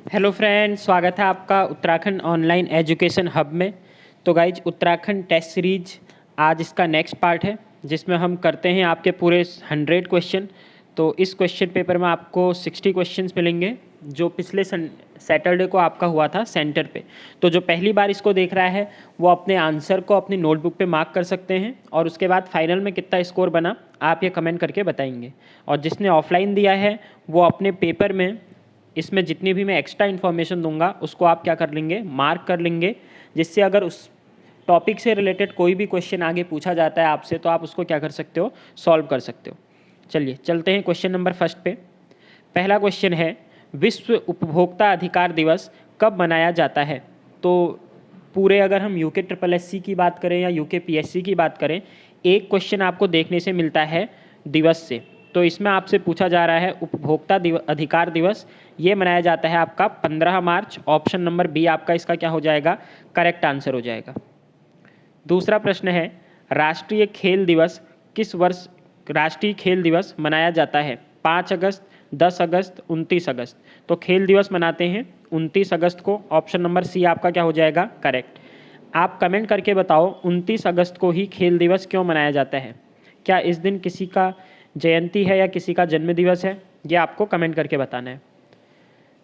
Hello friends, स्वागत है आपका उत्तराखंड ऑनलाइन एजुकेशन हब में। तो गाइज, उत्तराखंड टेस्ट सीरीज आज इसका नेक्स्ट पार्ट है, जिसमें हम करते हैं आपके पूरे 100 क्वेश्चन। तो इस क्वेश्चन पेपर में आपको 60 क्वेश्चंस मिलेंगे, जो पिछले सैटरडे को आपका हुआ था सेंटर पे। तो जो पहली बार इसको देख रहा है वो अपने आंसर को अपनी नोटबुक पे मार्क कर सकते हैं, और उसके बाद फाइनल में कितना स्कोर बना आप ये कमेंट करके बताएंगे। और जिसने ऑफलाइन दिया है वो अपने पेपर में इसमें जितनी भी मैं एक्स्ट्रा इन्फॉर्मेशन दूंगा उसको आप क्या कर लेंगे, मार्क कर लेंगे, जिससे अगर उस टॉपिक से रिलेटेड कोई भी क्वेश्चन आगे पूछा जाता है आपसे तो आप उसको क्या कर सकते हो, सॉल्व कर सकते हो। चलिए चलते हैं क्वेश्चन नंबर फर्स्ट पे। पहला क्वेश्चन है, विश्व उपभोक्ता अधिकार दिवस कब मनाया जाता है? तो पूरे अगर हम यूके ट्रिपल एससी की बात करें या यूके पीएससी की बात करें, एक क्वेश्चन आपको देखने से मिलता है दिवस से। तो इसमें आपसे पूछा जा रहा है उपभोक्ता अधिकार दिवस ये मनाया जाता है आपका 15 मार्च। ऑप्शन नंबर बी आपका इसका क्या हो जाएगा, करेक्ट आंसर हो जाएगा। दूसरा प्रश्न है, राष्ट्रीय खेल दिवस किस वर्ष राष्ट्रीय खेल दिवस मनाया जाता है? 5 अगस्त, 10 अगस्त, 29 अगस्त। तो खेल दिवस मनाते हैं 29 अगस्त को। ऑप्शन नंबर सी आपका क्या हो जाएगा, करेक्ट। आप कमेंट करके बताओ 29 अगस्त को ही खेल दिवस क्यों मनाया जाता है? क्या इस दिन किसी का जयंती है या किसी का जन्म दिवस है? ये आपको कमेंट करके बताना है।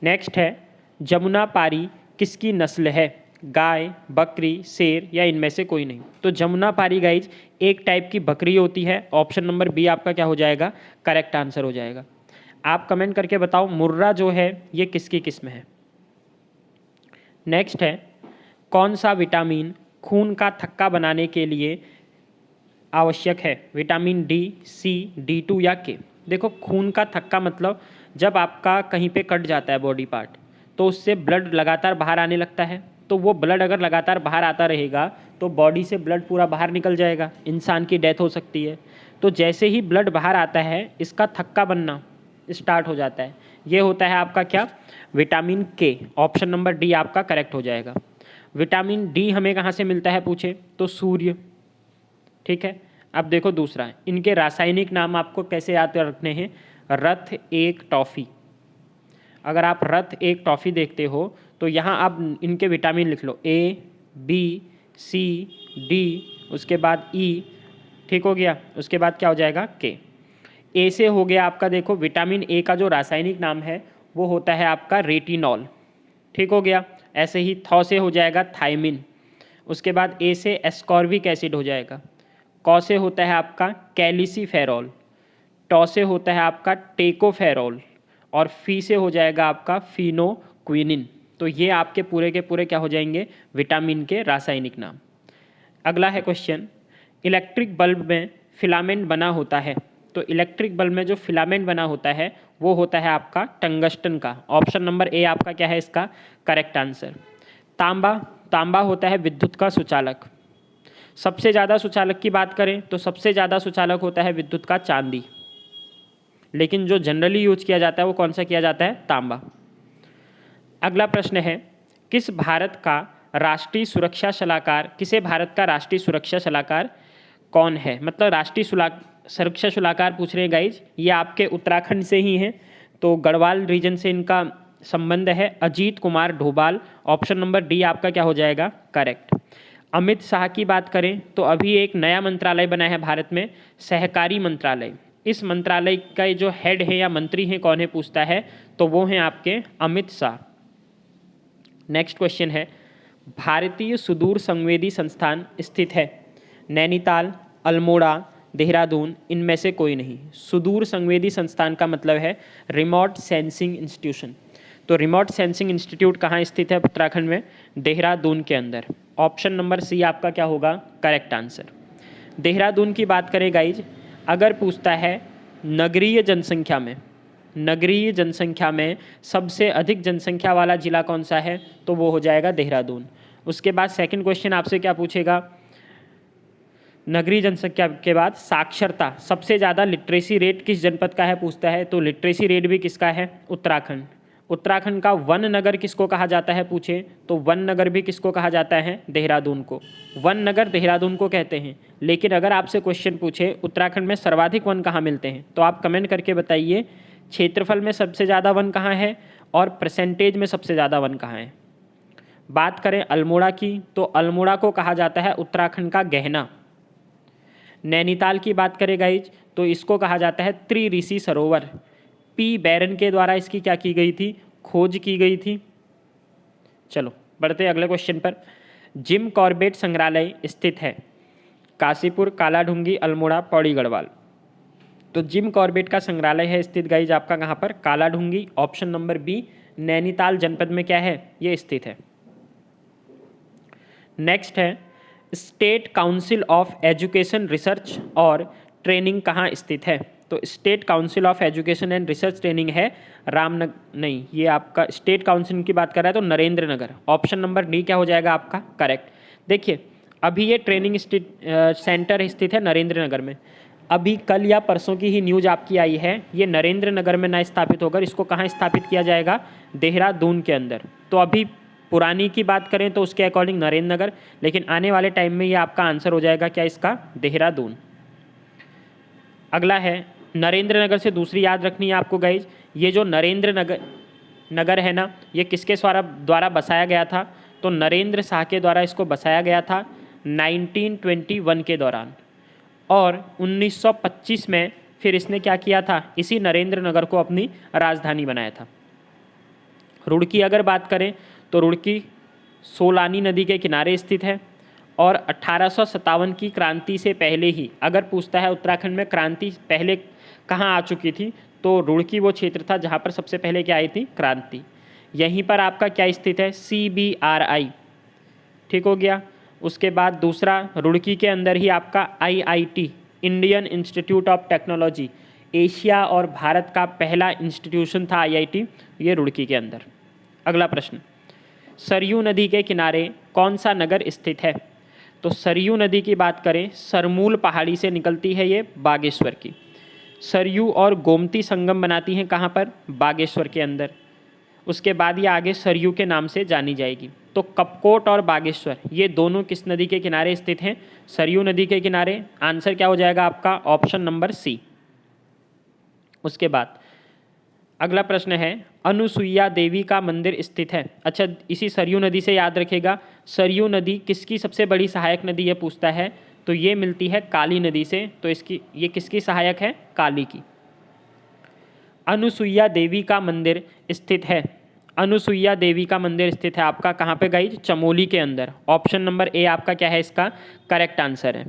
नेक्स्ट है, जमुना पारी किसकी नस्ल है? गाय, बकरी, शेर या इनमें से कोई नहीं। तो जमुना पारी गाइज एक टाइप की बकरी होती है। ऑप्शन नंबर बी आपका क्या हो जाएगा, करेक्ट आंसर हो जाएगा। आप कमेंट करके बताओ मुर्रा जो है ये किसकी किस्म है? नेक्स्ट है, कौन सा विटामिन खून का थक्का बनाने के लिए आवश्यक है? विटामिन डी, सी, D2 या के? देखो, खून का थक्का मतलब जब आपका कहीं पे कट जाता है बॉडी पार्ट तो उससे ब्लड लगातार बाहर आने लगता है। तो वो ब्लड अगर लगातार बाहर आता रहेगा तो बॉडी से ब्लड पूरा बाहर निकल जाएगा, इंसान की डेथ हो सकती है। तो जैसे ही ब्लड बाहर आता है इसका थक्का बनना स्टार्ट हो जाता है। ये होता है आपका क्या, विटामिन के। ऑप्शन नंबर डी आपका करेक्ट हो जाएगा। विटामिन डी हमें कहाँ से मिलता है पूछे तो सूर्य। ठीक है, अब देखो दूसरा, इनके रासायनिक नाम आपको कैसे याद रखने हैं? रथ एक टॉफ़ी। अगर आप रथ एक टॉफ़ी देखते हो तो यहाँ आप इनके विटामिन लिख लो, ए, बी, सी, डी, उसके बाद ई। ठीक हो गया, उसके बाद क्या हो जाएगा, के। ए से हो गया आपका, देखो विटामिन ए का जो रासायनिक नाम है वो होता है आपका रेटिनॉल। ठीक हो गया। ऐसे ही थौ से हो जाएगा थायमिन। उसके बाद ए से एस्कॉर्बिक एसिड हो जाएगा। कौ से होता है आपका कैलिसिफेरॉल। टॉ से होता है आपका टेकोफेरॉल। और फी से हो जाएगा आपका फिनोक्विनिन। तो ये आपके पूरे के पूरे क्या हो जाएंगे, विटामिन के रासायनिक नाम। अगला है क्वेश्चन, इलेक्ट्रिक बल्ब में फिलामेंट बना होता है। तो इलेक्ट्रिक बल्ब में जो फिलामेंट बना होता है वो होता है आपका टंगस्टन का। ऑप्शन नंबर ए आपका क्या है इसका, करेक्ट आंसर। तांबा, तांबा होता है विद्युत का सुचालक। सबसे ज़्यादा सुचालक की बात करें तो सबसे ज़्यादा सुचालक होता है विद्युत का चांदी, लेकिन जो जनरली यूज किया जाता है वो कौन सा किया जाता है, तांबा। अगला प्रश्न है, किस भारत का राष्ट्रीय सुरक्षा सलाहकार किसे भारत का राष्ट्रीय सुरक्षा सलाहकार कौन है? मतलब राष्ट्रीय सुरक्षा सलाहकार पूछ रहे हैं गाइज, ये आपके उत्तराखंड से ही हैं। तो गढ़वाल रीजन से इनका संबंध है, Ajit Kumar Doval. Option number D आपका क्या हो जाएगा, करेक्ट। अमित शाह की बात करें तो अभी एक नया मंत्रालय बना है भारत में, सहकारी मंत्रालय। इस मंत्रालय का जो हेड है या मंत्री हैं कौन है पूछता है तो वो हैं आपके अमित शाह। नेक्स्ट क्वेश्चन है, भारतीय सुदूर संवेदी संस्थान स्थित है? नैनीताल, अल्मोड़ा, देहरादून, इनमें से कोई नहीं। सुदूर संवेदी संस्थान का मतलब है रिमोट सेंसिंग इंस्टीट्यूशन। तो रिमोट सेंसिंग इंस्टीट्यूट कहाँ स्थित है उत्तराखंड में? देहरादून के अंदर। ऑप्शन नंबर सी आपका क्या होगा, करेक्ट आंसर। देहरादून की बात करें गाइज, अगर पूछता है नगरीय जनसंख्या में, नगरीय जनसंख्या में सबसे अधिक जनसंख्या वाला जिला कौन सा है तो वो हो जाएगा देहरादून। उसके बाद सेकंड क्वेश्चन आपसे क्या पूछेगा, नगरीय जनसंख्या के बाद साक्षरता, सबसे ज़्यादा लिटरेसी रेट किस जनपद का है पूछता है तो लिटरेसी रेट भी किसका है, उत्तराखंड। उत्तराखंड का वन नगर किसको कहा जाता है पूछे तो वन नगर भी किसको कहा जाता है, देहरादून को। वन नगर देहरादून को कहते हैं। लेकिन अगर आपसे क्वेश्चन पूछे उत्तराखंड में सर्वाधिक वन कहाँ मिलते हैं तो आप कमेंट करके बताइए क्षेत्रफल में सबसे ज़्यादा वन कहाँ है और परसेंटेज में सबसे ज़्यादा वन कहाँ है। बात करें अल्मोड़ा की, तो अल्मोड़ा को कहा जाता है उत्तराखंड का गहना। नैनीताल की बात करें गाइज, तो इसको कहा जाता है त्रिऋषि सरोवर। पी बैरन के द्वारा इसकी क्या की गई थी, खोज की गई थी। चलो बढ़ते हैं अगले क्वेश्चन पर। जिम कॉर्बेट संग्रहालय स्थित है काशीपुर, कालाढूंगी, अल्मोड़ा, पौड़ी गढ़वाल। तो जिम कॉर्बेट का संग्रहालय है स्थित गाइज आपका कहाँ पर, Kaladhungi. Option number b Nainital जनपद में क्या है, ये स्थित है। नेक्स्ट है state council of education research और ट्रेनिंग कहाँ स्थित है। तो state council of education and research training है रामनगर, नहीं ये आपका स्टेट काउंसिल की बात कर रहा है तो Narendra Nagar. Option number D क्या हो जाएगा आपका करेक्ट। देखिए अभी ये ट्रेनिंग सेंटर स्थित है नरेंद्र नगर में। अभी कल या परसों की ही न्यूज आपकी आई है, ये नरेंद्र नगर में ना स्थापित होकर इसको कहाँ स्थापित किया जाएगा, देहरादून के अंदर। तो अभी पुरानी की बात करें तो उसके अकॉर्डिंग नरेंद्र नगर, लेकिन आने वाले टाइम में ये आपका आंसर हो जाएगा क्या इसका, देहरादून। अगला है नरेंद्र नगर से दूसरी याद रखनी है आपको गाइज, ये जो नरेंद्र नगर है ना, ये किसके द्वारा बसाया गया था, तो नरेंद्र शाह के द्वारा इसको बसाया गया था 1921 के दौरान। और 1925 में फिर इसने क्या किया था, इसी नरेंद्र नगर को अपनी राजधानी बनाया था। रुड़की अगर बात करें तो रुड़की सोलानी नदी के किनारे स्थित है और 1857 की क्रांति से पहले ही, अगर पूछता है उत्तराखंड में क्रांति पहले कहाँ आ चुकी थी, तो रुड़की वो क्षेत्र था जहाँ पर सबसे पहले क्या आई थी, क्रांति। यहीं पर आपका क्या स्थित है, CBRI, ठीक हो गया। उसके बाद दूसरा रुड़की के अंदर ही आपका IIT, Indian institute of technology, Asia और भारत का पहला इंस्टीट्यूशन था IIT, ये रुड़की के अंदर। अगला प्रश्न, सरयू नदी के किनारे कौन सा नगर स्थित है। तो सरयू नदी की बात करें, सरमूल पहाड़ी से निकलती है ये बागेश्वर की। सरयू और गोमती संगम बनाती हैं कहाँ पर, बागेश्वर के अंदर। उसके बाद ये आगे सरयू के नाम से जानी जाएगी। तो कपकोट और बागेश्वर ये दोनों किस नदी के किनारे स्थित हैं, सरयू नदी के किनारे। आंसर क्या हो जाएगा आपका, ऑप्शन नंबर सी। उसके बाद अगला प्रश्न है, अनुसुईया देवी का मंदिर स्थित है। अच्छा इसी सरयू नदी से याद रखेगा, सरयू नदी किसकी सबसे बड़ी सहायक नदी है पूछता है, तो ये मिलती है काली नदी से। तो इसकी ये किसकी सहायक है, काली की। अनुसुईया देवी का मंदिर स्थित है, अनुसुईया देवी का मंदिर स्थित है आपका कहाँ पे गाइज, चमोली के अंदर। ऑप्शन नंबर ए आपका क्या है इसका करेक्ट आंसर है।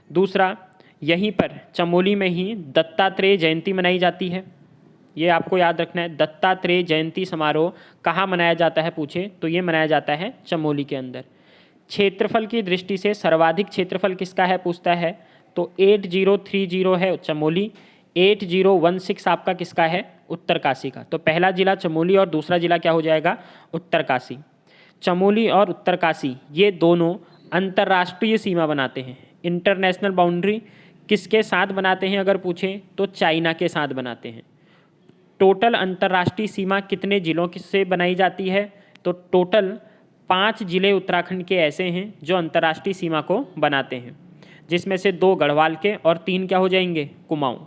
दूसरा, यहीं पर चमोली में ही दत्तात्रेय जयंती मनाई जाती है, ये आपको याद रखना है। दत्तात्रेय जयंती समारोह कहाँ मनाया जाता है पूछे, तो ये मनाया जाता है चमोली के अंदर। क्षेत्रफल की दृष्टि से सर्वाधिक क्षेत्रफल किसका है पूछता है, तो 8030 है चमोली, 8016 आपका किसका है, उत्तरकाशी का। तो पहला जिला चमोली और दूसरा जिला क्या हो जाएगा, उत्तरकाशी। चमोली और उत्तरकाशी ये दोनों अंतर्राष्ट्रीय सीमा बनाते हैं। इंटरनेशनल बाउंड्री किसके साथ बनाते हैं अगर पूछें, तो चाइना के साथ बनाते हैं। टोटल अंतर्राष्ट्रीय सीमा कितने जिलों से बनाई जाती है, तो टोटल 5 जिले उत्तराखंड के ऐसे हैं जो अंतर्राष्ट्रीय सीमा को बनाते हैं, जिसमें से 2 गढ़वाल के और 3 क्या हो जाएंगे, कुमाऊं।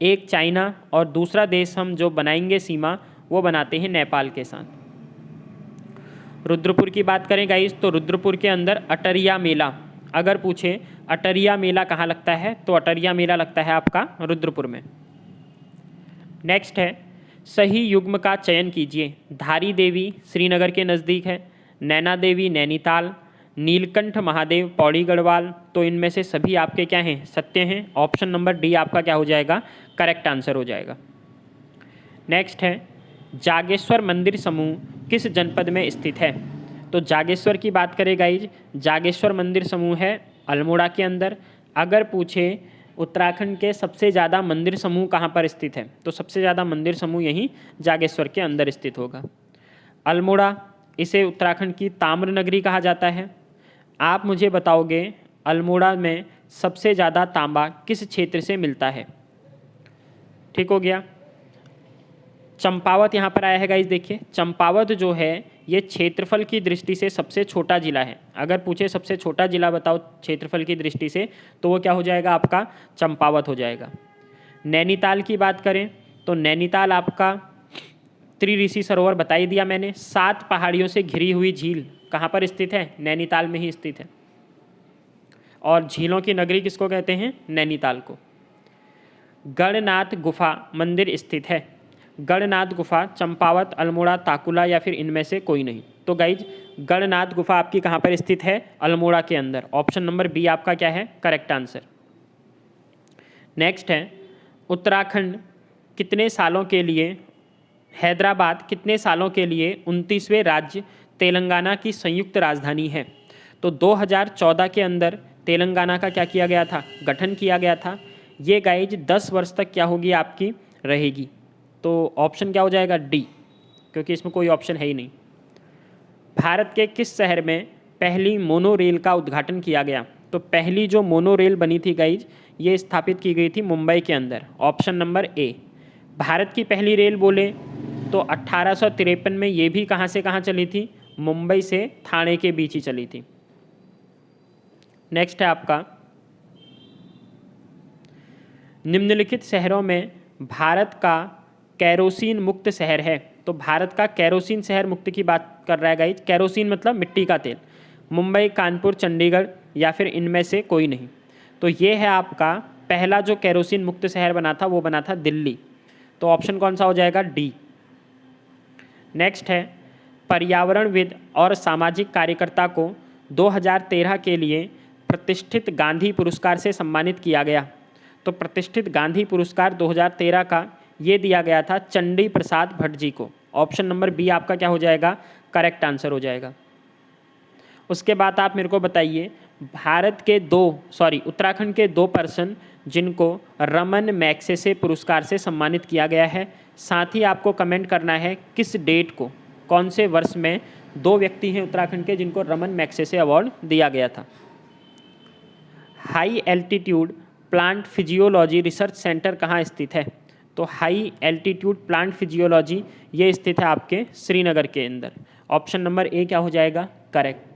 एक चाइना और दूसरा देश हम जो बनाएंगे सीमा वो बनाते हैं नेपाल के साथ। रुद्रपुर की बात करें गाइस, तो रुद्रपुर के अंदर अटरिया मेला, अगर पूछे अटरिया मेला कहाँ लगता है, तो अटरिया मेला लगता है आपका रुद्रपुर में। नेक्स्ट है, सही युग्म का चयन कीजिए। धारी देवी श्रीनगर के नज़दीक है, नैना देवी नैनीताल, नीलकंठ महादेव पौड़ी गढ़वाल। तो इनमें से सभी आपके क्या हैं, सत्य हैं। ऑप्शन नंबर डी आपका क्या हो जाएगा, करेक्ट आंसर हो जाएगा। नेक्स्ट है, जागेश्वर मंदिर समूह किस जनपद में स्थित है। तो जागेश्वर की बात करें गाइज, जागेश्वर मंदिर समूह है अल्मोड़ा के अंदर। अगर पूछे उत्तराखंड के सबसे ज़्यादा मंदिर समूह कहाँ पर स्थित है, तो सबसे ज़्यादा मंदिर समूह यहीं जागेश्वर के अंदर स्थित होगा। अल्मोड़ा, इसे उत्तराखंड की ताम्र नगरी कहा जाता है। आप मुझे बताओगे अल्मोड़ा में सबसे ज़्यादा तांबा किस क्षेत्र से मिलता है, ठीक हो गया। चंपावत यहाँ पर आया है गाइस, देखिए चंपावत जो है ये क्षेत्रफल की दृष्टि से सबसे छोटा जिला है। अगर पूछे सबसे छोटा जिला बताओ क्षेत्रफल की दृष्टि से, तो वो क्या हो जाएगा आपका, चंपावत हो जाएगा। नैनीताल की बात करें तो नैनीताल आपका त्रिऋषि सरोवर बता ही दिया मैंने। 7 पहाड़ियों से घिरी हुई झील कहाँ पर स्थित है? नैनीताल में ही स्थित है। और झीलों की नगरी किसको कहते हैं? नैनीताल को। गणनाथ गुफा मंदिर स्थित है। गणनाथ गुफा चंपावत, अल्मोड़ा, ताकुला या फिर इनमें से कोई नहीं। तो गाइज गणनाथ गुफा आपकी कहाँ पर स्थित है? अल्मोड़ा के अंदर। ऑप्शन नंबर बी आपका क्या है? Correct answer. नेक्स्ट है, उत्तराखंड कितने सालों के लिए, हैदराबाद कितने सालों के लिए 29वें राज्य तेलंगाना की संयुक्त राजधानी है? तो 2014 के अंदर तेलंगाना का क्या किया गया था? गठन किया गया था। ये गाइज 10 वर्ष तक क्या होगी? आपकी रहेगी। तो ऑप्शन क्या हो जाएगा? डी, क्योंकि इसमें कोई ऑप्शन है ही नहीं। भारत के किस शहर में पहली मोनो रेल का उद्घाटन किया गया? तो पहली जो मोनो रेल बनी थी गाइज, ये स्थापित की गई थी मुंबई के अंदर। Option number A. भारत की पहली रेल बोले तो 1853 में ये भी कहाँ से कहाँ चली थी? मुंबई से ठाणे के बीच ही चली थी। नेक्स्ट है आपका, निम्नलिखित शहरों में भारत का कैरोसिन मुक्त शहर है। तो भारत का कैरोसिन शहर मुक्त की बात कर रहा है गाइज। कैरोसिन मतलब मिट्टी का तेल। मुंबई, कानपुर, चंडीगढ़ या फिर इनमें से कोई नहीं। तो ये है आपका पहला जो कैरोसिन मुक्त शहर बना था, वो बना था दिल्ली। तो ऑप्शन कौन सा हो जाएगा? डी। नेक्स्ट है, पर्यावरणविद और सामाजिक कार्यकर्ता को 2013 के लिए प्रतिष्ठित गांधी पुरस्कार से सम्मानित किया गया। तो प्रतिष्ठित गांधी पुरस्कार 2013 का ये दिया गया था चंडी प्रसाद भट्ट जी को। ऑप्शन नंबर बी आपका क्या हो जाएगा? करेक्ट आंसर हो जाएगा। उसके बाद आप मेरे को बताइए, उत्तराखंड के 2 पर्सन जिनको रमन मैग्सेसे पुरस्कार से सम्मानित किया गया है। साथ ही आपको कमेंट करना है किस डेट को, कौन से वर्ष में 2 व्यक्ति हैं उत्तराखंड के जिनको रमन मैग्सेसे अवार्ड दिया गया था। High altitude plant physiology research centre कहाँ स्थित है? तो हाई एल्टीट्यूड प्लांट फिजियोलॉजी ये स्थित है आपके श्रीनगर के अंदर। ऑप्शन नंबर ए क्या हो जाएगा? करेक्ट।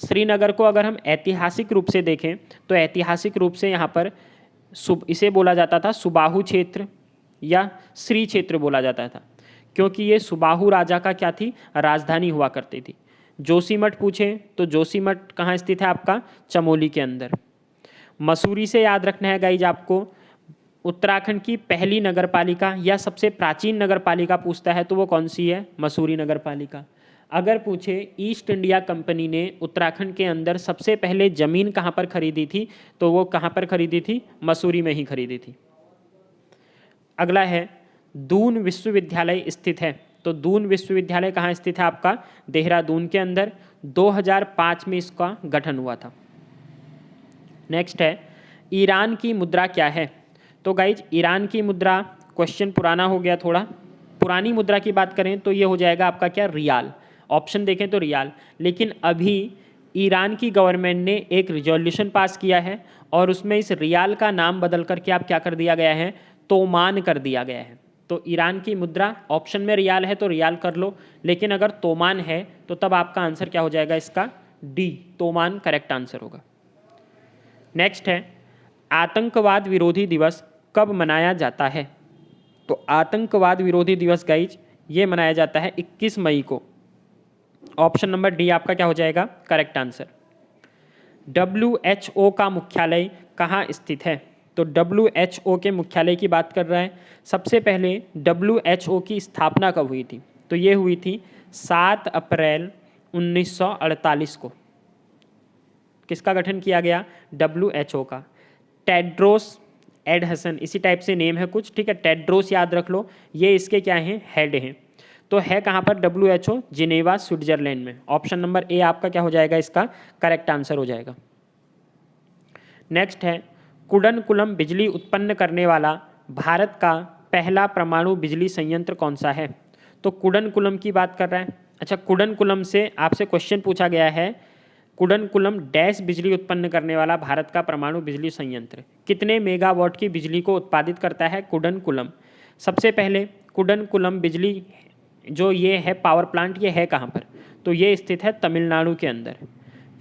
श्रीनगर को अगर हम ऐतिहासिक रूप से देखें तो ऐतिहासिक रूप से यहाँ पर इसे बोला जाता था सुबाहु क्षेत्र या श्री क्षेत्र बोला जाता था, क्योंकि ये सुबाहु राजा का क्या थी? राजधानी हुआ करती थी। जोशीमठ पूछे तो जोशीमठ कहाँ स्थित है? आपका चमोली के अंदर। मसूरी से याद रखना है गाइज आपको, उत्तराखंड की पहली नगरपालिका या सबसे प्राचीन नगरपालिका पूछता है तो वो कौन सी है? मसूरी नगरपालिका। अगर पूछे ईस्ट इंडिया कंपनी ने उत्तराखंड के अंदर सबसे पहले ज़मीन कहाँ पर खरीदी थी, तो वो कहाँ पर खरीदी थी? मसूरी में ही खरीदी थी। अगला है, दून विश्वविद्यालय स्थित है। तो दून विश्वविद्यालय कहाँ स्थित है? आपका देहरादून के अंदर। 2005 में इसका गठन हुआ था। नेक्स्ट है, ईरान की मुद्रा क्या है? तो गाइज ईरान की मुद्रा, क्वेश्चन पुराना हो गया थोड़ा। पुरानी मुद्रा की बात करें तो ये हो जाएगा आपका क्या? रियाल। ऑप्शन देखें तो रियाल। लेकिन अभी ईरान की गवर्नमेंट ने एक रिजोल्यूशन पास किया है और उसमें इस रियाल का नाम बदल करके आप क्या कर दिया गया है? तोमान कर दिया गया है। तो ईरान की मुद्रा, ऑप्शन में रियाल है तो रियाल कर लो, लेकिन अगर तोमान है तो तब आपका आंसर क्या हो जाएगा? इसका डी, तोमान करेक्ट आंसर होगा। नेक्स्ट है, आतंकवाद विरोधी दिवस कब मनाया जाता है? तो आतंकवाद विरोधी दिवस गाइज ये मनाया जाता है 21 मई को। ऑप्शन नंबर डी आपका क्या हो जाएगा? Correct answer. WHO का मुख्यालय कहाँ स्थित है? तो WHO के मुख्यालय की बात कर रहा है। सबसे पहले WHO की स्थापना कब हुई थी? तो ये हुई थी 7 अप्रैल 1948 को। किसका गठन किया गया? WHO का। टेड्रोस एडहसन, इसी टाइप से नेम है कुछ, ठीक है। टेड्रोस याद रख लो, ये इसके क्या हैं? हेड हैं। तो है कहाँ पर? WHO जिनेवा स्विट्जरलैंड में। ऑप्शन नंबर ए आपका क्या हो जाएगा? इसका करेक्ट आंसर हो जाएगा। नेक्स्ट है, कुडनकुलम बिजली उत्पन्न करने वाला भारत का पहला परमाणु बिजली संयंत्र कौन सा है? तो कुडनकुलम की बात कर रहा है। अच्छा, कुडनकुलम से आपसे क्वेश्चन पूछा गया है, कुडनकुलम डैश बिजली उत्पन्न करने वाला भारत का परमाणु बिजली संयंत्र कितने मेगावाट की बिजली को उत्पादित करता है? कुडनकुलम। सबसे पहले कुडनकुलम बिजली जो ये है पावर प्लांट, ये है कहाँ पर? तो ये स्थित है तमिलनाडु के अंदर।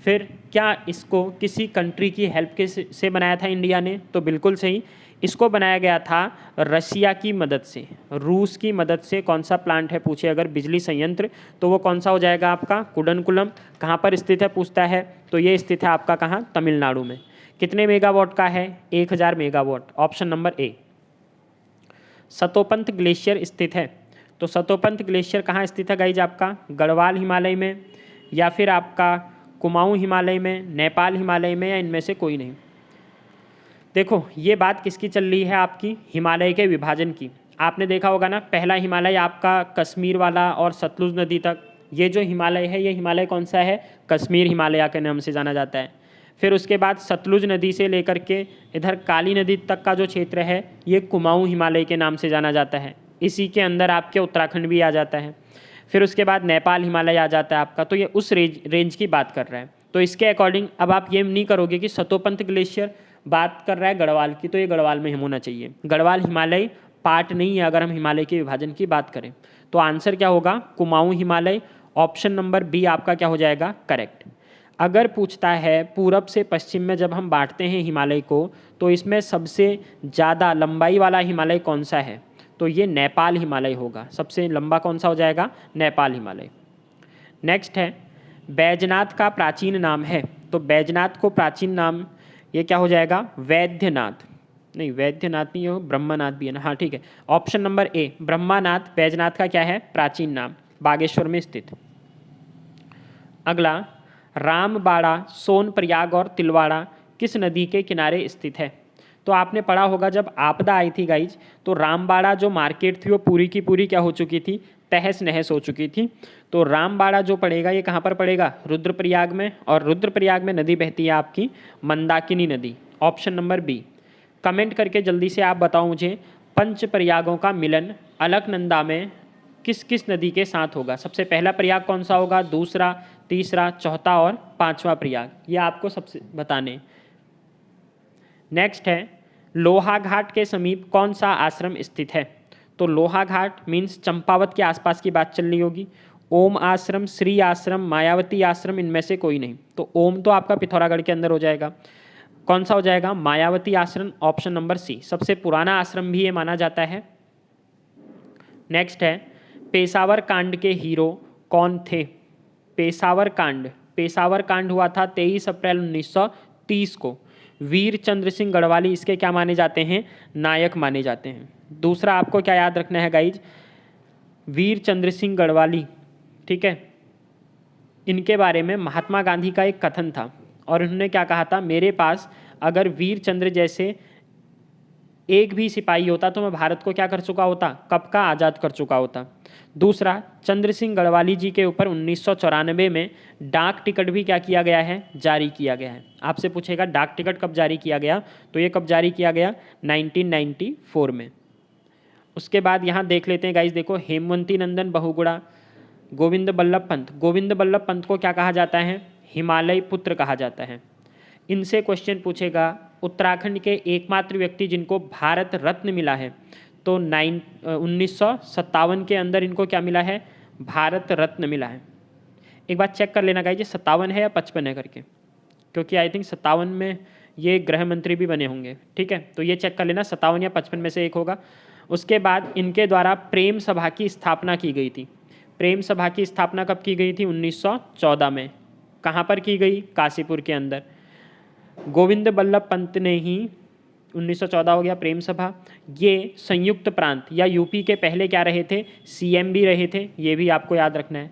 फिर क्या इसको किसी कंट्री की हेल्प के से बनाया था इंडिया ने? तो बिल्कुल सही, इसको बनाया गया था रशिया की मदद से, रूस की मदद से। कौन सा प्लांट है पूछे अगर बिजली संयंत्र, तो वो कौन सा हो जाएगा आपका कुडनकुलम। कहाँ पर स्थित है पूछता है, तो ये स्थित है आपका कहाँ, तमिलनाडु में। कितने मेगावाट का है, 1000 megawatt, option number A. Satopanth glacier स्थित है, तो सतोपंत ग्लेशियर कहाँ स्थित है गाइज आपका, गढ़वाल हिमालय में, या फिर आपका कुमाऊं हिमालय में, नेपाल हिमालय में, या इनमें से कोई नहीं। देखो ये बात किसकी चल रही है आपकी, हिमालय के विभाजन की। आपने देखा होगा ना, पहला हिमालय आपका कश्मीर वाला और सतलुज नदी तक, ये जो हिमालय है ये हिमालय कौन सा है, कश्मीर हिमालय के नाम से जाना जाता है। फिर उसके बाद सतलुज नदी से लेकर के इधर काली नदी तक का जो क्षेत्र है ये कुमाऊं हिमालय के नाम से जाना जाता है। इसी के अंदर आपके उत्तराखंड भी आ जाता है। फिर उसके बाद नेपाल हिमालय आ जाता है आपका, तो ये उस रेंज की बात कर रहा है। तो इसके अकॉर्डिंग अब आप ये नहीं करोगे कि सतोपंत ग्लेशियर बात कर रहा है गढ़वाल की, तो ये गढ़वाल में हम होना चाहिए। गढ़वाल हिमालय पार्ट नहीं है अगर हम हिमालय के विभाजन की बात करें। तो आंसर क्या होगा, Kumaon Himalaya, option number b आपका क्या हो जाएगा, करेक्ट। अगर पूछता है पूरब से पश्चिम में जब हम बांटते हैं हिमालय को, तो इसमें सबसे ज़्यादा लंबाई वाला हिमालय कौन सा है, तो ये नेपाल हिमालय होगा। सबसे लंबा कौन सा हो जाएगा, नेपाल हिमालय। नेक्स्ट है बैजनाथ का प्राचीन नाम है, तो बैजनाथ को प्राचीन नाम ये क्या हो जाएगा, वैद्यनाथ, नहीं वैद्यनाथ नहीं हो, ब्रह्मनाथ भी है ना, हाँ ठीक है, ऑप्शन नंबर ए ब्रह्मानाथ बैजनाथ का क्या है प्राचीन नाम, बागेश्वर में स्थित। अगला, रामबाड़ा, सोनप्रयाग और तिलवाड़ा किस नदी के किनारे स्थित है। तो आपने पढ़ा होगा जब आपदा आई थी गाइज, तो रामबाड़ा जो मार्केट थी वो पूरी की पूरी क्या हो चुकी थी, तहस नहस हो चुकी थी। तो रामबाड़ा जो पड़ेगा ये कहाँ पर पड़ेगा, रुद्रप्रयाग में, और रुद्रप्रयाग में नदी बहती है आपकी मंदाकिनी नदी, ऑप्शन नंबर बी। कमेंट करके जल्दी से आप बताओ मुझे, पंच प्रयागों का मिलन अलकनंदा में किस किस नदी के साथ होगा। सबसे पहला प्रयाग कौन सा होगा, दूसरा, तीसरा, चौथा और पांचवा प्रयाग, ये आपको सबसे बताने। नेक्स्ट है लोहाघाट के समीप कौन सा आश्रम स्थित है। तो लोहाघाट मीन्स चंपावत के आसपास की बात चल रही होगी। ओम आश्रम, श्री आश्रम, मायावती आश्रम, इनमें से कोई नहीं। तो ओम तो आपका पिथौरागढ़ के अंदर हो जाएगा। कौन सा हो जाएगा, मायावती आश्रम, ऑप्शन नंबर सी। सबसे पुराना आश्रम भी ये माना जाता है। नेक्स्ट है पेशावर कांड के हीरो कौन थे। पेशावर कांड हुआ था 23 अप्रैल 1930 को। वीर चंद्र सिंह गढ़वाली इसके क्या माने जाते हैं, नायक माने जाते हैं। दूसरा आपको क्या याद रखना है गाइज, वीर चंद्र सिंह गढ़वाली, ठीक है, इनके बारे में महात्मा गांधी का एक कथन था और उन्होंने क्या कहा था, मेरे पास अगर वीर चंद्र जैसे एक भी सिपाही होता तो मैं भारत को क्या कर चुका होता, कब का आज़ाद कर चुका होता। दूसरा, चंद्र सिंह गढ़वाली जी के ऊपर 1994 में डाक टिकट भी क्या किया गया है, जारी किया गया है। आपसे पूछेगा डाक टिकट कब जारी किया गया, तो ये कब जारी किया गया, 1994 में। उसके बाद यहाँ देख लेते हैं गाइज, देखो हेमवंती नंदन बहुगुणा, गोविंद बल्लभ पंत। गोविंद बल्लभ पंत को क्या कहा जाता है, हिमालय पुत्र कहा जाता है। इनसे क्वेश्चन पूछेगा उत्तराखंड के एकमात्र व्यक्ति जिनको भारत रत्न मिला है, तो 1957 के अंदर इनको क्या मिला है, भारत रत्न मिला है। एक बार चेक कर लेना गाइज, ये 57 है या 55 है करके, क्योंकि आई थिंक 57 में ये गृह मंत्री भी बने होंगे, ठीक है। तो ये चेक कर लेना 57 या 55 में से एक होगा। उसके बाद इनके द्वारा प्रेम सभा की स्थापना की गई थी। प्रेम सभा की स्थापना कब की गई थी, 1914 में। कहाँ पर की गई, काशीपुर के अंदर। गोविंद बल्लभ पंत ने ही 1914 हो गया प्रेम सभा। ये संयुक्त प्रांत या यूपी के पहले क्या रहे थे, सीएम भी रहे थे, ये भी आपको याद रखना है।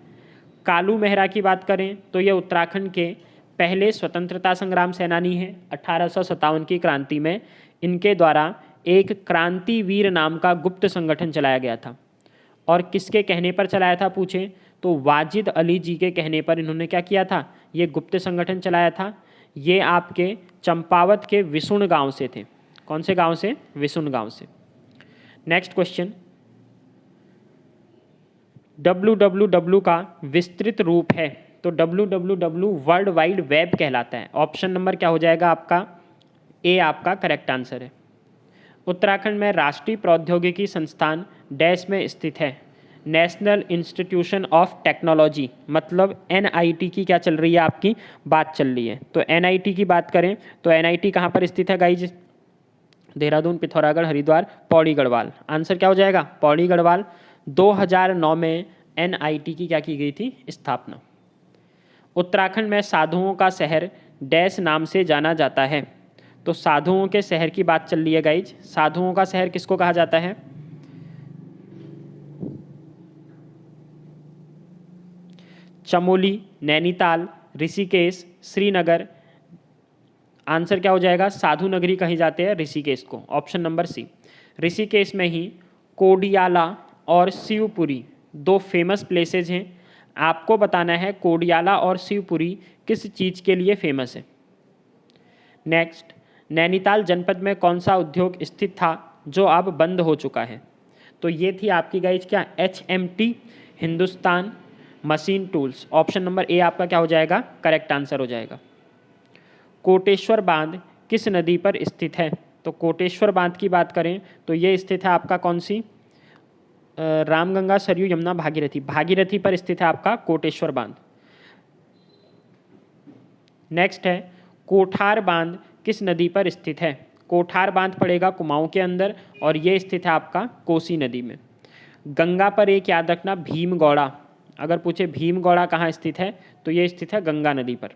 कालू मेहरा की बात करें तो ये उत्तराखंड के पहले स्वतंत्रता संग्राम सेनानी हैं। 1857 की क्रांति में इनके द्वारा एक क्रांतिवीर नाम का गुप्त संगठन चलाया गया था। और किसके कहने पर चलाया था पूछे तो वाजिद अली जी के कहने पर इन्होंने क्या किया था, ये गुप्त संगठन चलाया था। ये आपके चंपावत के विसुण गांव से थे। कौन से गांव से, विसुण गांव से। नेक्स्ट क्वेश्चन, www का विस्तृत रूप है, तो www वर्ल्ड वाइड वेब कहलाता है। ऑप्शन नंबर क्या हो जाएगा आपका, ए आपका करेक्ट आंसर है। उत्तराखंड में राष्ट्रीय प्रौद्योगिकी संस्थान डैश में स्थित है, नेशनल इंस्टीट्यूशन ऑफ टेक्नोलॉजी, मतलब NIT की क्या चल रही है आपकी बात चल रही है। तो NIT की बात करें तो NIT कहाँ पर स्थित है गाइज, देहरादून, पिथौरागढ़, हरिद्वार, पौड़ी गढ़वाल। आंसर क्या हो जाएगा? पौड़ी गढ़वाल। 2009 में NIT की क्या की गई थी? स्थापना। उत्तराखंड में साधुओं का शहर डैश नाम से जाना जाता है। तो साधुओं के शहर की बात चल रही है गाइज। साधुओं का शहर किसको कहा जाता है? चमोली, नैनीताल, ऋषिकेश, श्रीनगर। आंसर क्या हो जाएगा? साधु नगरी कही जाते हैं ऋषिकेश को। Option number C. ऋषिकेश में ही कोडियाला और शिवपुरी दो फेमस प्लेसेस हैं। आपको बताना है कोडियाला और शिवपुरी किस चीज़ के लिए फेमस है। नेक्स्ट, नैनीताल जनपद में कौन सा उद्योग स्थित था जो अब बंद हो चुका है? तो ये थी आपकी गाइज क्या? HMT, Hindustan machine tools. Option number A आपका क्या हो जाएगा? करेक्ट आंसर हो जाएगा। कोटेश्वर बांध किस नदी पर स्थित है? तो कोटेश्वर बांध की बात करें तो ये स्थित है आपका कौन सी? रामगंगा, सरयू, यमुना, भागीरथी। भागीरथी पर स्थित है आपका कोटेश्वर बांध। नेक्स्ट है कोठार बांध किस नदी पर स्थित है? कोठार बांध पड़ेगा कुमाऊं के अंदर और ये स्थित है आपका कोसी नदी में। गंगा पर एक याद रखना, भीमगौड़ा। अगर पूछे भीमगौड़ा कहाँ स्थित है तो ये स्थित है गंगा नदी पर।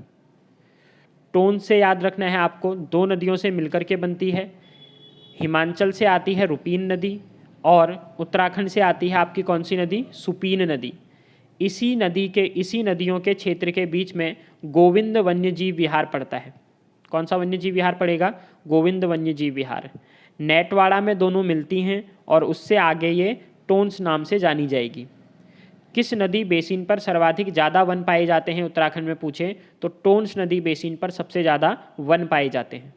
टोन से याद रखना है आपको, दो नदियों से मिलकर के बनती है। हिमाचल से आती है रुपीन नदी और उत्तराखंड से आती है आपकी कौन सी नदी? सुपीन नदी। इसी नदियों के क्षेत्र के बीच में गोविंद वन्यजीव विहार पड़ता है। कौन सा वन्यजीव विहार पड़ेगा? गोविंद वन्यजीव विहार। नेटवाड़ा में दोनों मिलती हैं और उससे आगे ये टोन्स नाम से जानी जाएगी। किस नदी बेसिन पर सर्वाधिक ज़्यादा वन पाए जाते हैं उत्तराखंड में पूछे तो टोन्स नदी बेसिन पर सबसे ज़्यादा वन पाए जाते हैं।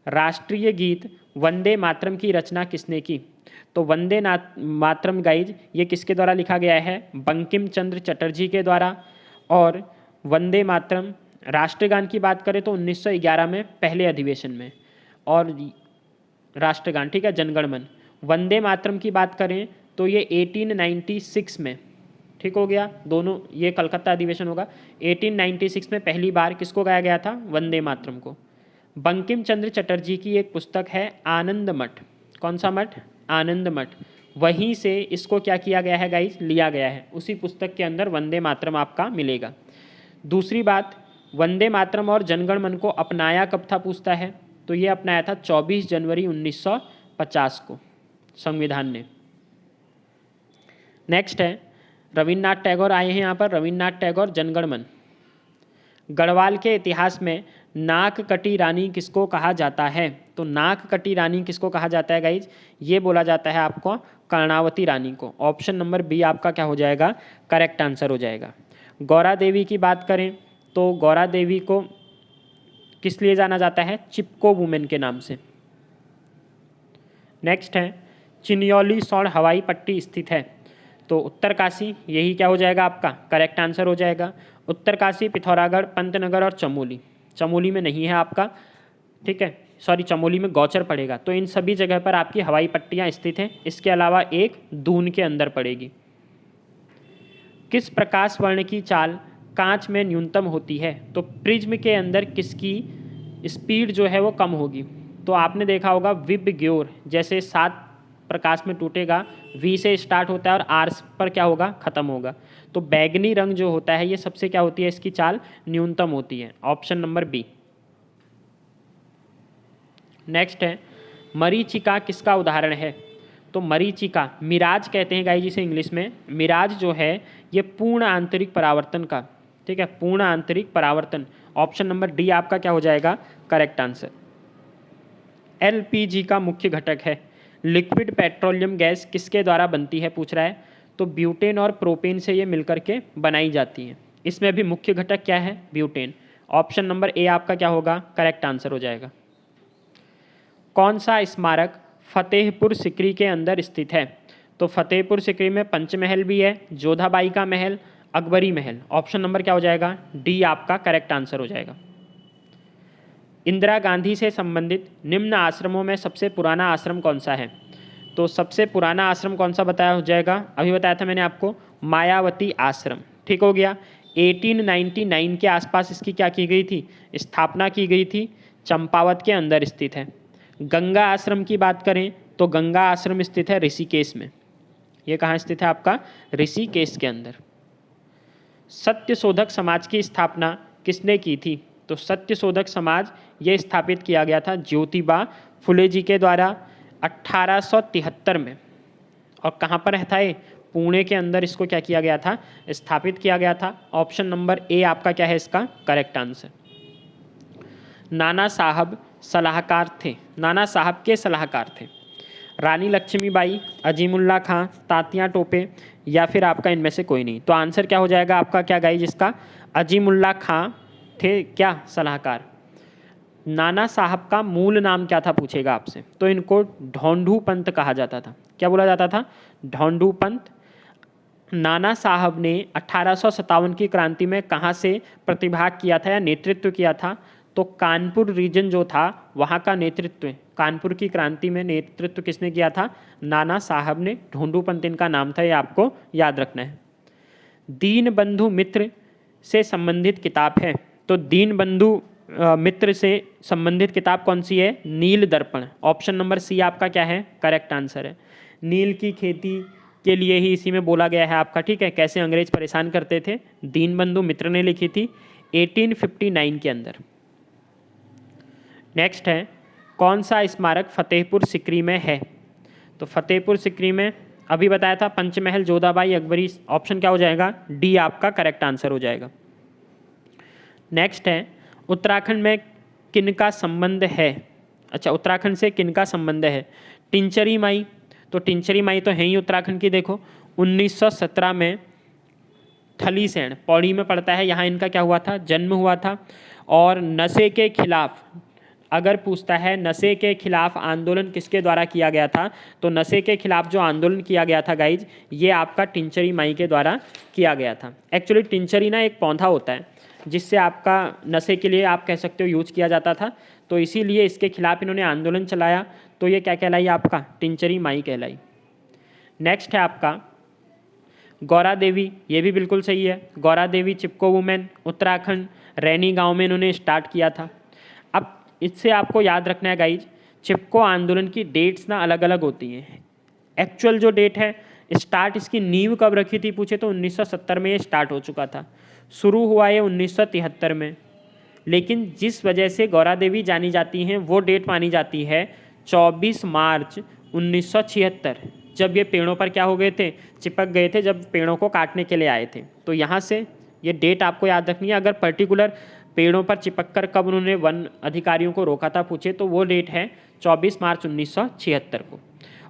राष्ट्रीय गीत वंदे मातरम की रचना किसने की? तो वंदे मातरम गाइज ये किसके द्वारा लिखा गया है? बंकिम चंद्र चटर्जी के द्वारा। और वंदे मातरम राष्ट्रगान की बात करें तो 1911 में पहले अधिवेशन में, और राष्ट्रगान ठीक है जनगण मन। वंदे मातरम की बात करें तो ये 1896 में, ठीक हो गया, दोनों ये कलकत्ता अधिवेशन होगा। 1896 में पहली बार किसको गाया गया था? वंदे मातरम को। बंकिम चंद्र चटर्जी की एक पुस्तक है आनंद मठ। कौन सा मठ? आनंद मठ। वहीं से इसको क्या किया गया है गाइस? लिया गया है। उसी पुस्तक के अंदर वंदे मातरम आपका मिलेगा। दूसरी बात, वंदे मातरम और जनगण मन को अपनाया कब था पूछता है, तो ये अपनाया था 24 जनवरी 1950 को संविधान ने। नेक्स्ट है रविन्द्रनाथ टैगोर आए हैं यहाँ पर। रविन्द्रनाथ टैगोर जनगण मन। गढ़वाल के इतिहास में नाक कटी रानी किसको कहा जाता है? तो नाक कटी रानी किसको कहा जाता है गाइज? ये बोला जाता है आपको कर्णावती रानी को। ऑप्शन नंबर बी आपका क्या हो जाएगा? करेक्ट आंसर हो जाएगा। गौरा देवी की बात करें तो गौरा देवी को किस लिए जाना जाता है? चिपको वुमेन के नाम से। नेक्स्ट है चिन्यौली सौड़ हवाई पट्टी स्थित है, तो उत्तरकाशी, यही क्या हो जाएगा आपका? करेक्ट आंसर हो जाएगा। उत्तरकाशी, पिथौरागढ़, पंतनगर और चमोली। चमोली में नहीं है आपका, ठीक है, सॉरी चमोली में गौचर पड़ेगा। तो इन सभी जगह पर आपकी हवाई पट्टियाँ स्थित हैं। इसके अलावा एक दून के अंदर पड़ेगी। किस प्रकाश वर्ण की चाल कांच में न्यूनतम होती है? तो प्रिज्म के अंदर किसकी स्पीड जो है वो कम होगी? तो आपने देखा होगा विबग्योर, जैसे 7 प्रकाश में टूटेगा, V से स्टार्ट होता है और R पर क्या होगा? खत्म होगा। तो बैगनी रंग जो होता है ये सबसे क्या होती है? इसकी चाल न्यूनतम होती है। Option number B. नेक्स्ट है मरीचिका किसका उदाहरण है? तो मरीचिका, मिराज कहते हैं गाइस जिसे इंग्लिश में। मिराज जो है ये पूर्ण आंतरिक परावर्तन का, ठीक है, पूर्ण आंतरिक परावर्तन। ऑप्शन नंबर डी आपका क्या हो जाएगा? Correct answer. LPG का मुख्य घटक है। लिक्विड पेट्रोलियम गैस किसके द्वारा बनती है पूछ रहा है? तो ब्यूटेन और प्रोपेन से ये मिलकर के बनाई जाती है। इसमें भी मुख्य घटक क्या है? ब्यूटेन। ऑप्शन नंबर ए आपका क्या होगा? करेक्ट आंसर हो जाएगा। कौन सा स्मारक फतेहपुर सिकरी के अंदर स्थित है? तो फतेहपुर सिकरी में पंचमहल भी है, जोधाबाई का महल, अकबरी महल। ऑप्शन नंबर क्या हो जाएगा? डी आपका करेक्ट आंसर हो जाएगा। इंदिरा गांधी से संबंधित निम्न आश्रमों में सबसे पुराना आश्रम कौन सा है? तो सबसे पुराना आश्रम कौन सा बताया हो जाएगा? अभी बताया था मैंने आपको, मायावती आश्रम, ठीक हो गया। 1899 के आसपास इसकी क्या की गई थी? स्थापना की गई थी। चंपावत के अंदर स्थित है। गंगा आश्रम की बात करें तो गंगा आश्रम स्थित है ऋषिकेश में। ये कहाँ स्थित है आपका? ऋषिकेश के अंदर। सत्यशोधक समाज की स्थापना किसने की थी? तो सत्यशोधक समाज ये स्थापित किया गया था ज्योतिबा फुले जी के द्वारा 1873 में। और कहाँ पर था ये? पुणे के अंदर इसको क्या किया गया था? स्थापित किया गया था। ऑप्शन नंबर ए आपका क्या है इसका करेक्ट आंसर। नाना साहब सलाहकार थे। नाना साहब के सलाहकार थे रानी लक्ष्मीबाई, अजीमुल्ला खां, तात्या टोपे या फिर आपका इनमें से कोई नहीं। तो आंसर क्या हो जाएगा आपका क्या गाइज इसका? अजीमुल्ला खां थे क्या सलाहकार। नाना साहब का मूल नाम क्या था पूछेगा आपसे, तो इनको ढोंढू पंत कहा जाता था। क्या बोला जाता था? ढोंढू पंत। नाना साहब ने 1857 की क्रांति में कहाँ से प्रतिभाग किया था या नेतृत्व किया था? तो कानपुर रीजन जो था वहाँ का नेतृत्व, कानपुर की क्रांति में नेतृत्व किसने किया था? नाना साहब ने। ढोंढू पंत इनका नाम था, ये आपको याद रखना है। दीन बंधु मित्र से संबंधित किताब है, तो दीन बंधु मित्र से संबंधित किताब कौन सी है? नील दर्पण। ऑप्शन नंबर सी आपका क्या है करेक्ट आंसर है। नील की खेती के लिए ही इसी में बोला गया है आपका, ठीक है, कैसे अंग्रेज परेशान करते थे। दीनबंधु मित्र ने लिखी थी 1859 के अंदर। नेक्स्ट है कौन सा स्मारक फतेहपुर सिकरी में है? तो फतेहपुर सिकरी में अभी बताया था पंचमहल, जोधाबाई, अकबरी। ऑप्शन क्या हो जाएगा? डी आपका करेक्ट आंसर हो जाएगा। नेक्स्ट है उत्तराखंड में किनका संबंध है? अच्छा, उत्तराखंड से किनका संबंध है? टिंचरी माई। तो टिंचरी माई तो है ही उत्तराखंड की। देखो 1917 में थलीसैंण पौड़ी में पड़ता है, यहाँ इनका क्या हुआ था? जन्म हुआ था। और नशे के खिलाफ अगर पूछता है नशे के खिलाफ आंदोलन किसके द्वारा किया गया था, तो नशे के खिलाफ जो आंदोलन किया गया था गाइज, ये आपका टिंचरी माई के द्वारा किया गया था। एक्चुअली टिंचरी ना एक पौधा होता है जिससे आपका नशे के लिए आप कह सकते हो यूज किया जाता था, तो इसीलिए इसके खिलाफ इन्होंने आंदोलन चलाया, तो ये क्या कहलाई आपका? टिंचरी माई कहलाई। नेक्स्ट है आपका गौरा देवी, ये भी बिल्कुल सही है। गौरा देवी चिपको वुमेन, उत्तराखंड रैनी गांव में इन्होंने स्टार्ट किया था। अब इससे आपको याद रखना है गाइज, चिपको आंदोलन की डेट्स ना अलग अलग होती हैं। एक्चुअल जो डेट है स्टार्ट इसकी नींव कब रखी थी पूछे तो 1970 में ये स्टार्ट हो चुका था। शुरू हुआ ये 1973 में, लेकिन जिस वजह से गौरा देवी जानी जाती हैं वो डेट मानी जाती है 24 मार्च 1976, जब ये पेड़ों पर क्या हो गए थे? चिपक गए थे, जब पेड़ों को काटने के लिए आए थे। तो यहाँ से ये डेट आपको याद रखनी है। अगर पर्टिकुलर पेड़ों पर चिपक कर कब उन्होंने वन अधिकारियों को रोका था पूछे तो वो डेट है 24 मार्च 1976 को।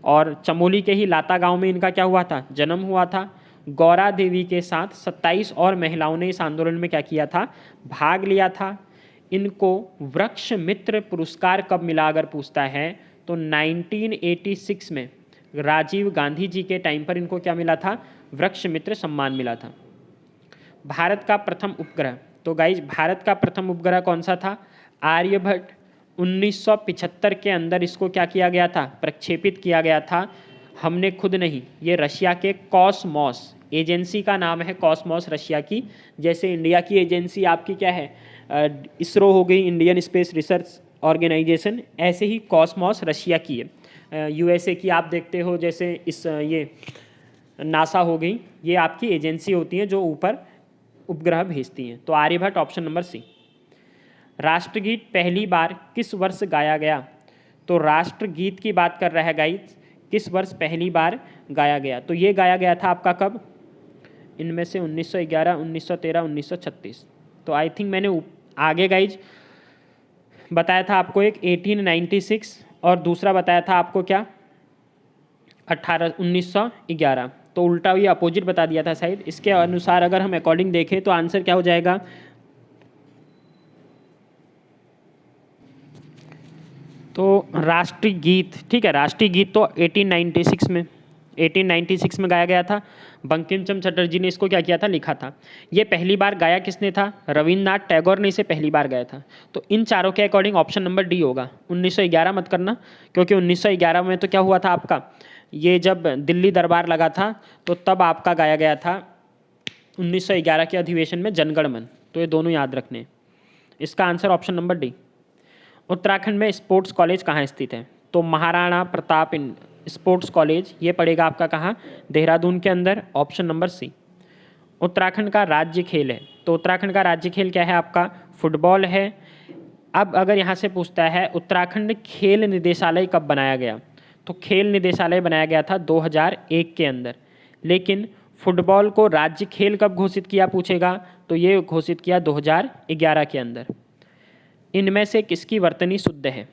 और चमोली के ही लाता गांव में इनका क्या हुआ था? जन्म हुआ था। गौरा देवी के साथ 27 और महिलाओं ने इस आंदोलन में क्या किया था? भाग लिया था। इनको वृक्ष मित्र पुरस्कार कब मिला अगर पूछता है तो 1986 में राजीव गांधी जी के टाइम पर इनको क्या मिला था? वृक्ष मित्र सम्मान मिला था। भारत का प्रथम उपग्रह, तो गाइज भारत का प्रथम उपग्रह कौन सा था? आर्यभट्ट। 1975 के अंदर इसको क्या किया गया था? प्रक्षेपित किया गया था। हमने खुद नहीं, ये रशिया के कॉसमॉस एजेंसी का नाम है, कॉसमॉस रशिया की। जैसे इंडिया की एजेंसी आपकी क्या है? इसरो हो गई, इंडियन स्पेस रिसर्च ऑर्गेनाइजेशन, ऐसे ही कॉसमॉस रशिया की है। यूएसए की आप देखते हो जैसे ये नासा हो गई, ये आपकी एजेंसी होती हैं जो ऊपर उपग्रह भेजती हैं। तो आर्यभट्ट ऑप्शन नंबर सी। राष्ट्रगीत पहली बार किस वर्ष गाया गया? तो राष्ट्रगीत की बात कर रहा है गाइस, किस वर्ष पहली बार गाया गया? तो ये गाया गया था आपका कब? इनमें से 1911, 1913, 1936। तो आई थिंक मैंने आगे गाइज बताया था आपको, एक 1896 और दूसरा बताया था आपको क्या? 1911। तो उल्टा ये अपोजिट बता दिया था शायद। इसके अनुसार अगर हम अकॉर्डिंग देखें तो आंसर क्या हो जाएगा? तो राष्ट्रीय गीत, ठीक है, राष्ट्रीय गीत तो 1896 में गाया गया था। बंकिम चंद्र चटर्जी ने इसको क्या किया था? लिखा था। ये पहली बार गाया किसने था? रविन्द्रनाथ टैगोर ने इसे पहली बार गाया था। तो इन चारों के अकॉर्डिंग ऑप्शन नंबर डी होगा। 1911 मत करना, क्योंकि 1911 में तो क्या हुआ था आपका? ये जब दिल्ली दरबार लगा था तो तब आपका गाया गया था 1911 के अधिवेशन में जनगण मन। तो ये दोनों याद रखने। इसका answer option number D. Uttarakhand में स्पोर्ट्स कॉलेज कहाँ स्थित है? तो महाराणा प्रताप स्पोर्ट्स कॉलेज ये पड़ेगा आपका कहाँ? देहरादून के अंदर, ऑप्शन नंबर सी। उत्तराखंड का राज्य खेल है, तो उत्तराखंड का राज्य खेल क्या है आपका? फुटबॉल है। अब अगर यहाँ से पूछता है उत्तराखंड खेल निदेशालय कब बनाया गया, तो खेल निदेशालय बनाया गया था 2001 के अंदर। लेकिन फुटबॉल को राज्य खेल कब घोषित किया पूछेगा, तो ये घोषित किया 2011 के अंदर। इनमें से किसकी वर्तनी शुद्ध है?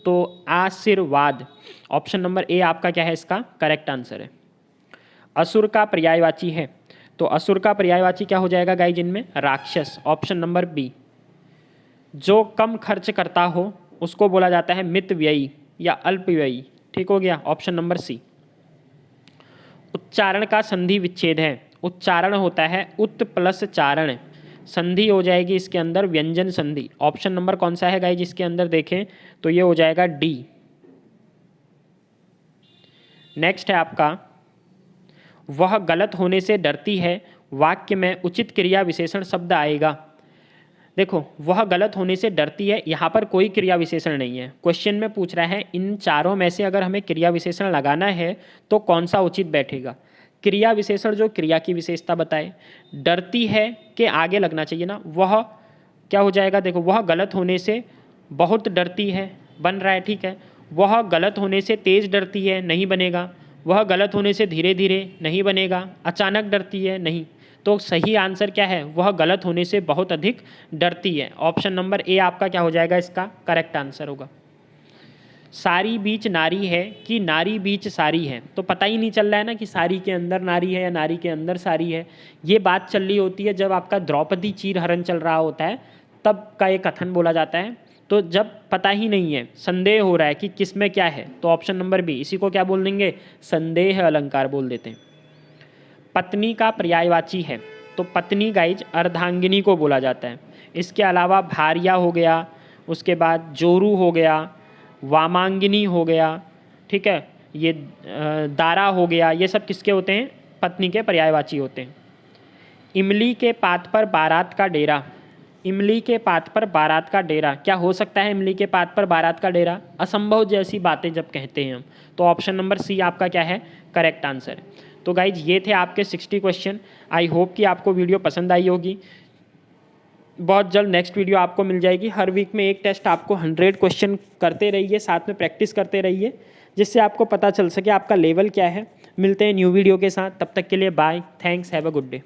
तो आशीर्वाद, ऑप्शन नंबर ए आपका क्या है इसका करेक्ट आंसर है। असुर का पर्यायवाची है, तो असुर का पर्यायवाची क्या हो जाएगा गाइज इनमें? राक्षस, ऑप्शन नंबर बी। जो कम खर्च करता हो उसको बोला जाता है मितव्ययी या अल्पव्ययी, ठीक हो गया, ऑप्शन नंबर सी। उच्चारण का संधि विच्छेद है, उच्चारण होता है उत प्लस चारण, संधि हो जाएगी इसके अंदर व्यंजन संधि, ऑप्शन नंबर कौन सा है गाइज इसके अंदर देखें तो ये हो जाएगा डी। नेक्स्ट है आपका वह गलत होने से डरती है, वाक्य में उचित क्रिया विशेषण शब्द आएगा। देखो वह गलत होने से डरती है, यहाँ पर कोई क्रिया विशेषण नहीं है। क्वेश्चन में पूछ रहा है इन चारों में से अगर हमें क्रिया विशेषण लगाना है तो कौन सा उचित बैठेगा? क्रिया विशेषण जो क्रिया की विशेषता बताए, डरती है के आगे लगना चाहिए ना, वह क्या हो जाएगा? देखो वह गलत होने से बहुत डरती है बन रहा है, ठीक है। वह गलत होने से तेज डरती है नहीं बनेगा, वह गलत होने से धीरे धीरे नहीं बनेगा, अचानक डरती है नहीं। तो सही आंसर क्या है? वह गलत होने से बहुत अधिक डरती है, ऑप्शन नंबर ए आपका क्या हो जाएगा इसका करेक्ट आंसर होगा। सारी बीच नारी है कि नारी बीच सारी है, तो पता ही नहीं चल रहा है ना कि सारी के अंदर नारी है या नारी के अंदर सारी है। ये बात चल रही होती है जब आपका द्रौपदी चीरहरण चल रहा होता है, तब का ये कथन बोला जाता है। तो जब पता ही नहीं है, संदेह हो रहा है कि किस में क्या है, तो ऑप्शन नंबर बी, इसी को क्या बोल देंगे? संदेह अलंकार बोल देते हैं। पत्नी का पर्यायवाची है, तो पत्नी गाइज अर्धांगिनी को बोला जाता है। इसके अलावा भार्या हो गया, उसके बाद जोरू हो गया, वामांगिनी हो गया, ठीक है, ये दारा हो गया, ये सब किसके होते हैं? पत्नी के पर्यायवाची होते हैं। इमली के पात पर बारात का डेरा, इमली के पात पर बारात का डेरा, क्या हो सकता है इमली के पात पर बारात का डेरा? असंभव जैसी बातें जब कहते हैं हम, तो ऑप्शन नंबर सी आपका क्या है करेक्ट आंसर है। तो गाइज ये थे आपके 60 क्वेश्चन। आई होप कि आपको वीडियो पसंद आई होगी। बहुत जल्द नेक्स्ट वीडियो आपको मिल जाएगी। हर वीक में एक टेस्ट आपको 100 क्वेश्चन करते रहिए, साथ में प्रैक्टिस करते रहिए, जिससे आपको पता चल सके आपका लेवल क्या है। मिलते हैं न्यू वीडियो के साथ, तब तक के लिए bye, thanks, have a good day.